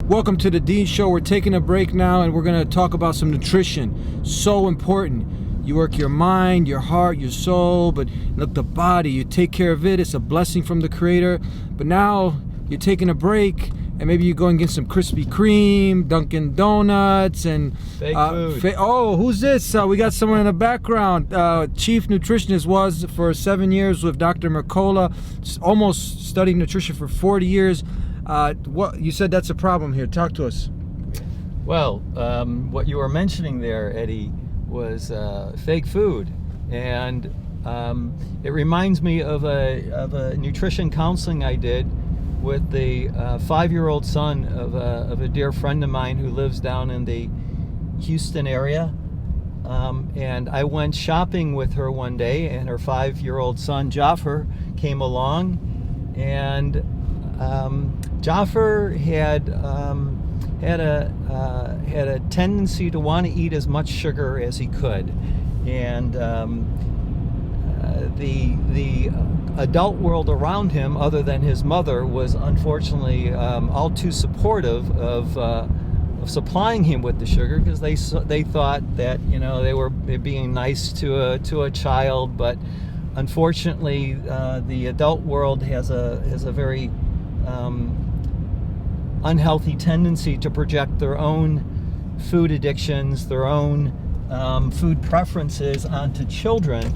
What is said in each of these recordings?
Welcome to the Dean Show. We're taking a break now and we're going to talk about some nutrition. So important. You work your mind, your heart, your soul, but look, the body, you take care of it. It's a blessing from the Creator. But now you're taking a break and maybe you go and get some Krispy Kreme, Dunkin' Donuts, and fake food. Who's this? We got someone in the background. Chief Nutritionist was for 7 years with Dr. Mercola, almost studied nutrition for 40 years. What you said, that's a problem here. Talk to us. Well, what you were mentioning there, Eddie, was fake food, and it reminds me of a nutrition counseling I did with the 5-year-old son of a dear friend of mine who lives down in the Houston area. And I went shopping with her one day, and her 5-year-old son Jaffer came along, and Jaffer had a tendency to want to eat as much sugar as he could, and the adult world around him, other than his mother, was unfortunately all too supportive of supplying him with the sugar, because they thought that, you know, they were being nice to a child. But unfortunately, the adult world has a very unhealthy tendency to project their own food addictions, their own food preferences onto children,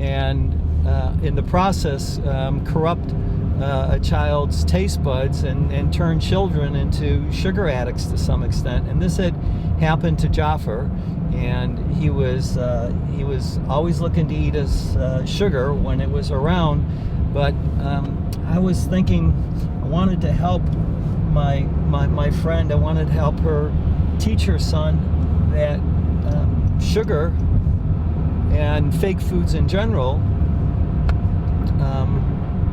and in the process corrupt a child's taste buds and turn children into sugar addicts to some extent. And this had happened to Jaffer, and he was always looking to eat his sugar when it was around. But I was thinking, I wanted to help my friend. I wanted to help her teach her son that sugar and fake foods in general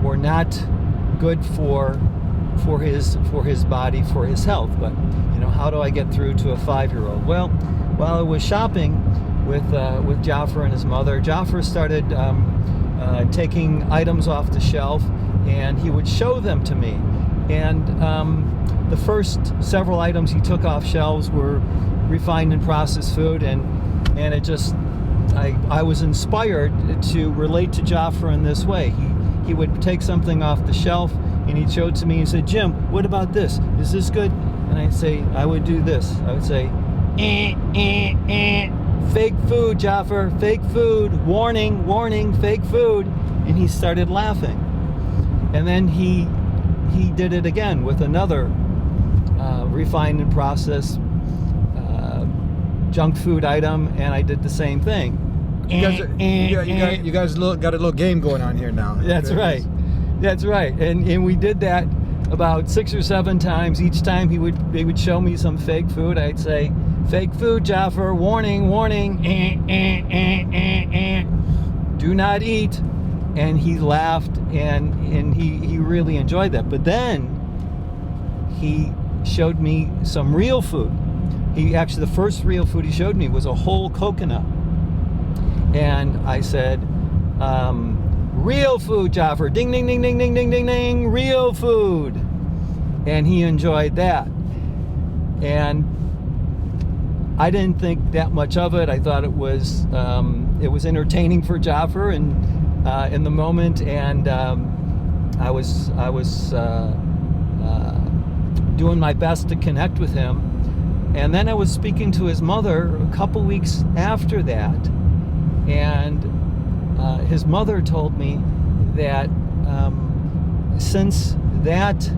were not good for his body, for his health. But, you know, how do I get through to a 5-year-old? Well, while I was shopping with Jaffer and his mother, Jaffer started taking items off the shelf, and he would show them to me. And the first several items he took off shelves were refined and processed food, and it just, I was inspired to relate to Jaffer in this way. He would take something off the shelf and he'd show it to me and say, "Jim, what about this? Is this good?" And I would do this. I would say, "Fake food, Jaffer, fake food, warning, warning, fake food." And he started laughing. And then he did it again with another refined and processed junk food item, and I did the same thing. You guys got a little game going on here now. That's right. That's right. And we did that about 6 or 7 times. Each time they would show me some fake food. I'd say, "Fake food, Jaffer, warning, warning, do not eat." And he laughed, and he really enjoyed that. But then he showed me some real food. The first real food he showed me was a whole coconut. And I said, "Real food, Jaffer, ding, ding, ding, ding, ding, ding, ding, ding, real food." And he enjoyed that. And I didn't think that much of it. I thought it was entertaining for Jaffer and in the moment, and I was doing my best to connect with him. And then I was speaking to his mother a couple weeks after that, and his mother told me that since that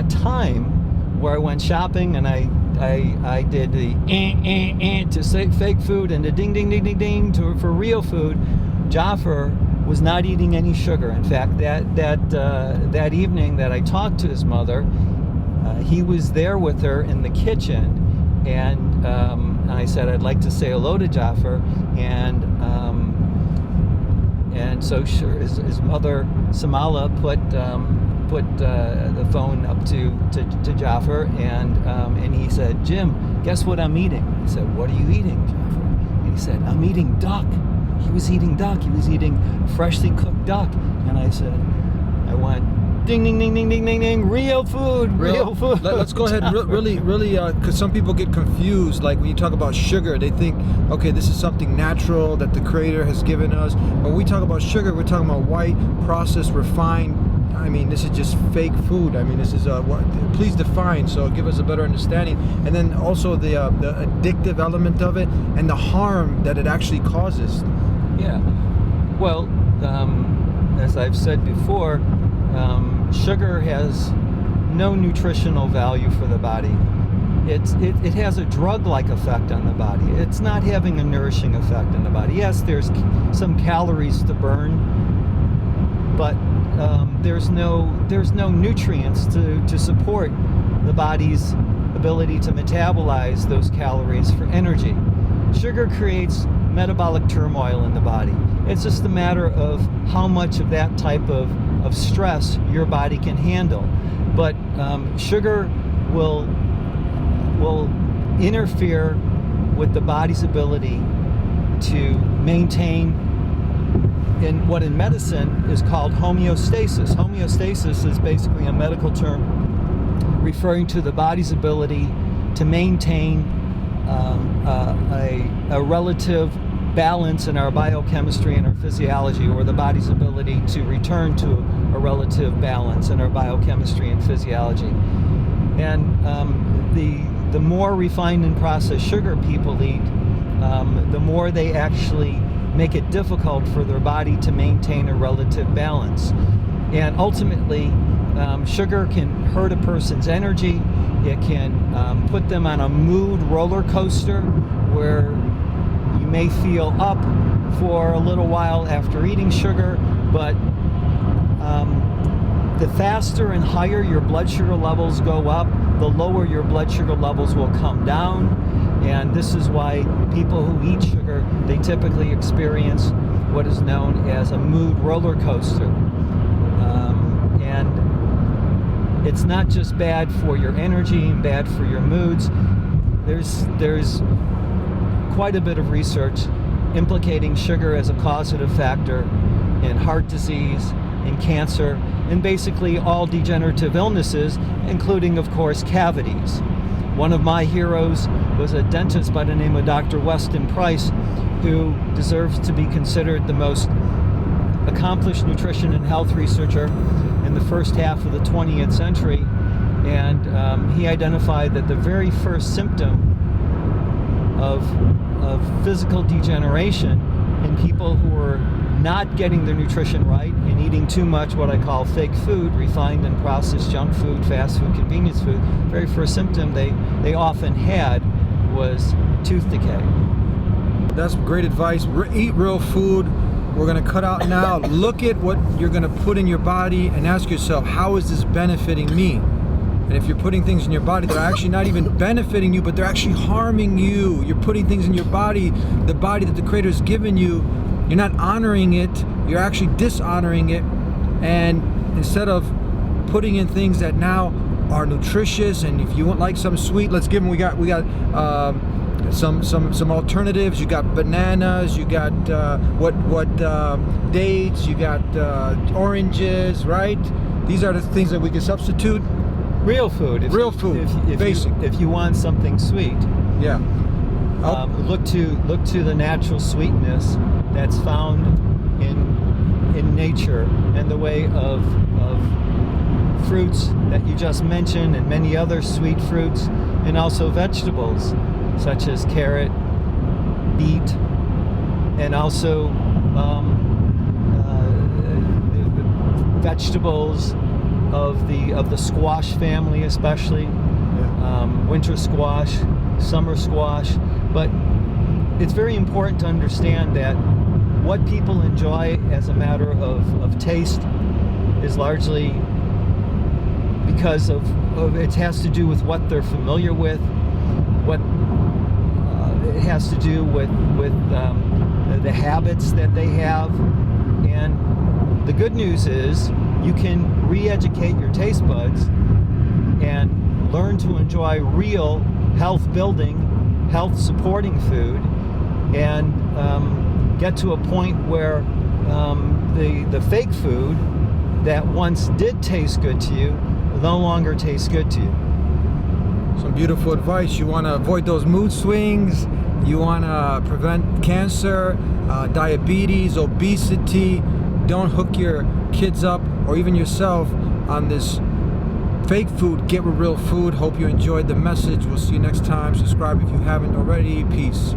time where I went shopping and I did the to say fake food and the ding ding ding ding ding for real food, Jaffer was not eating any sugar. In fact, that evening that I talked to his mother, he was there with her in the kitchen, and I said I'd like to say hello to Jaffer, and so his mother Samala put the phone up to Jaffer, and he said, "Jim, guess what I'm eating?" I said, "What are you eating, Jaffer?" And he said, "I'm eating duck." He was eating duck. He was eating freshly cooked duck. And I said, I went, Ding, ding, ding, ding, ding, ding, ding. Real food, real food. Let's go ahead and really, because some people get confused. Like when you talk about sugar, they think, okay, this is something natural that the Creator has given us. When we talk about sugar, we're talking about white, processed, refined. I mean, this is just fake food. I mean, this is please define, so give us a better understanding. And then also the addictive element of it and the harm that it actually causes. Yeah. Well, as I've said before, sugar has no nutritional value for the body. It has a drug-like effect on the body. It's not having a nourishing effect on the body. Yes, there's some calories to burn, but there's no nutrients to support the body's ability to metabolize those calories for energy. Sugar creates metabolic turmoil in the body. It's just a matter of how much of that type of stress your body can handle. But sugar will interfere with the body's ability to maintain in what in medicine is called homeostasis. Homeostasis is basically a medical term referring to the body's ability to maintain a relative balance in our biochemistry and our physiology, or the body's ability to return to a relative balance in our biochemistry and physiology. And the more refined and processed sugar people eat, the more they actually make it difficult for their body to maintain a relative balance. And ultimately, sugar can hurt a person's energy. It can put them on a mood roller coaster where you may feel up for a little while after eating sugar, but the faster and higher your blood sugar levels go up, the lower your blood sugar levels will come down. And this is why people who eat sugar, they typically experience what is known as a mood roller coaster. And it's not just bad for your energy and bad for your moods. There's quite a bit of research implicating sugar as a causative factor in heart disease, in cancer, and basically all degenerative illnesses, including, of course, cavities. One of my heroes was a dentist by the name of Dr. Weston Price, who deserves to be considered the most accomplished nutrition and health researcher in the first half of the 20th century. And he identified that the very first symptom of physical degeneration in people who were not getting their nutrition right and eating too much what I call fake food, refined and processed junk food, fast food, convenience food, very first symptom they often had was tooth decay. That's great advice. Eat real food. We're going to cut out now. Look at what you're going to put in your body and ask yourself, how is this benefiting me? And if you're putting things in your body that are actually not even benefiting you, but they're actually harming you, you're putting things in your body, the body that the Creator has given you, you're not honoring it, you're actually dishonoring it. And instead of putting in things that now are nutritious, and if you want like some sweet, let's give them, we got some alternatives. You got bananas, you got dates, you got oranges, right? These are the things that we can substitute. Real food. Real food. Basic. If you want something sweet, yeah. Look to the natural sweetness that's found in nature, and the way of fruits that you just mentioned, and many other sweet fruits, and also vegetables such as carrot, beet, and also vegetables of the squash family, especially winter squash, summer squash. But it's very important to understand that what people enjoy as a matter of taste is largely because of it has to do with what they're familiar with, what it has to do with the habits that they have. And the good news is you can re-educate your taste buds and learn to enjoy real health-building, health-supporting food, and get to a point where the fake food that once did taste good to you no longer taste good to you. Some beautiful advice. You want to avoid those mood swings. You want to prevent cancer, diabetes, obesity. Don't hook your kids up or even yourself on this fake food. Get with real food. Hope you enjoyed the message. We'll see you next time. Subscribe if you haven't already. Peace.